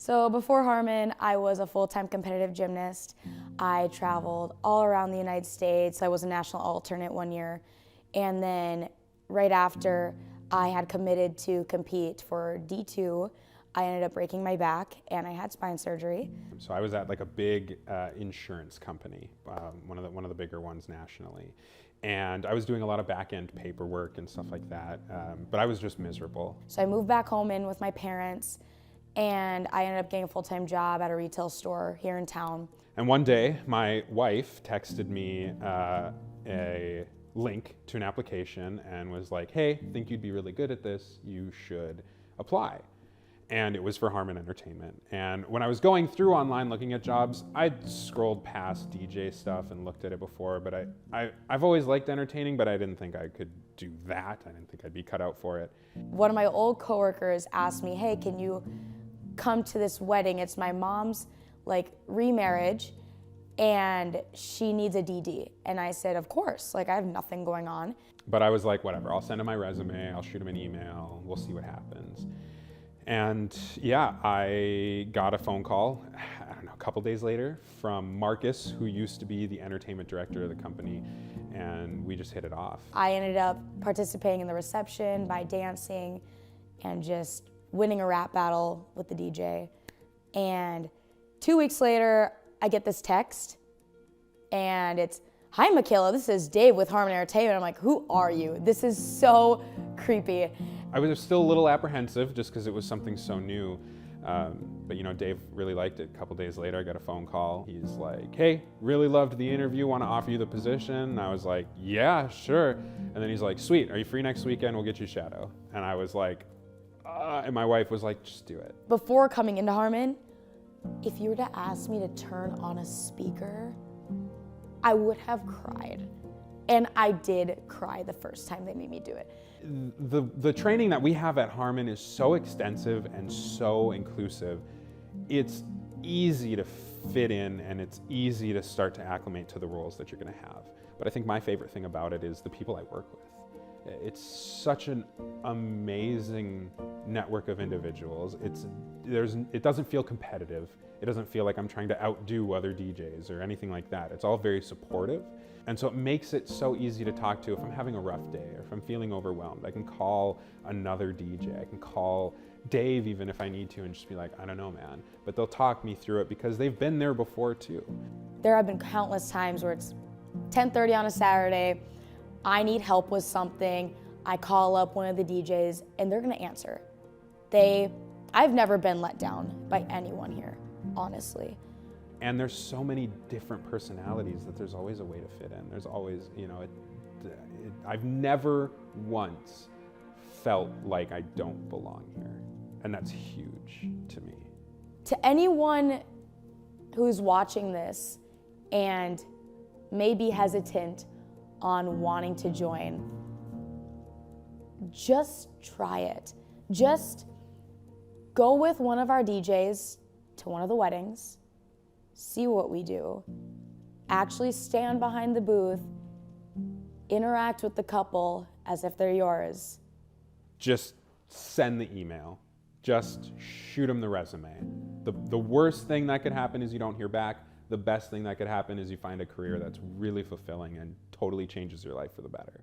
So before Harmon, I was a full-time competitive gymnast. I traveled all around the United States. I was a national alternate one year. And then right after I had committed to compete for D2, I ended up breaking my back and I had spine surgery. So I was at like a big insurance company, one of the bigger ones nationally. And I was doing a lot of back-end paperwork and stuff like that, but I was just miserable. So I moved back home in with my parents, and I ended up getting a full-time job at a retail store here in town. And one day, my wife texted me a link to an application and was like, hey, think you'd be really good at this, you should apply. And it was for Harmon Entertainment. And when I was going through online looking at jobs, I'd scrolled past DJ stuff and looked at it before, but I've always liked entertaining, but I didn't think I could do that. I didn't think I'd be cut out for it. One of my old coworkers asked me, hey, can you come to this wedding? It's my mom's remarriage and she needs a DD. And I said, of course, I have nothing going on. But I was like, whatever, I'll send him my resume, I'll shoot him an email, we'll see what happens. And yeah, I got a phone call, I don't know, a couple days later from Marcus, who used to be the entertainment director of the company, and we just hit it off. I ended up participating in the reception by dancing and just winning a rap battle with the DJ. And 2 weeks later, I get this text, and it's, hi, Michaela, this is Dave with Harmon Entertainment. I'm like, who are you? This is so creepy. I was still a little apprehensive just because it was something so new. But you know, Dave really liked it. A couple days later, I got a phone call. He's like, hey, really loved the interview, want to offer you the position? And I was like, yeah, sure. And then he's like, sweet, are you free next weekend? We'll get you shadow. And I was like, and my wife was like, just do it. Before coming into Harmon, if you were to ask me to turn on a speaker, I would have cried. And I did cry the first time they made me do it. The training that we have at Harmon is so extensive and so inclusive. It's easy to fit in and it's easy to start to acclimate to the roles that you're going to have. But I think my favorite thing about it is the people I work with. It's such an amazing network of individuals. It doesn't feel competitive. It doesn't feel like I'm trying to outdo other DJs or anything like that. It's all very supportive. And so it makes it so easy to talk to if I'm having a rough day or if I'm feeling overwhelmed. I can call another DJ. I can call Dave even if I need to and just be like, I don't know, man. But they'll talk me through it because they've been there before too. There have been countless times where it's 10:30 on a Saturday, I need help with something, I call up one of the DJs and they're gonna answer. I've never been let down by anyone here, honestly. And there's so many different personalities that there's always a way to fit in. There's always, you know, I've never once felt like I don't belong here. And that's huge to me. To anyone who's watching this and may be hesitant on wanting to join, just try it. Just go with one of our DJs to one of the weddings, see what we do, actually stand behind the booth, interact with the couple as if they're yours. Just send the email. Just shoot them the resume. The worst thing that could happen is you don't hear back. The best thing that could happen is you find a career that's really fulfilling and totally changes your life for the better.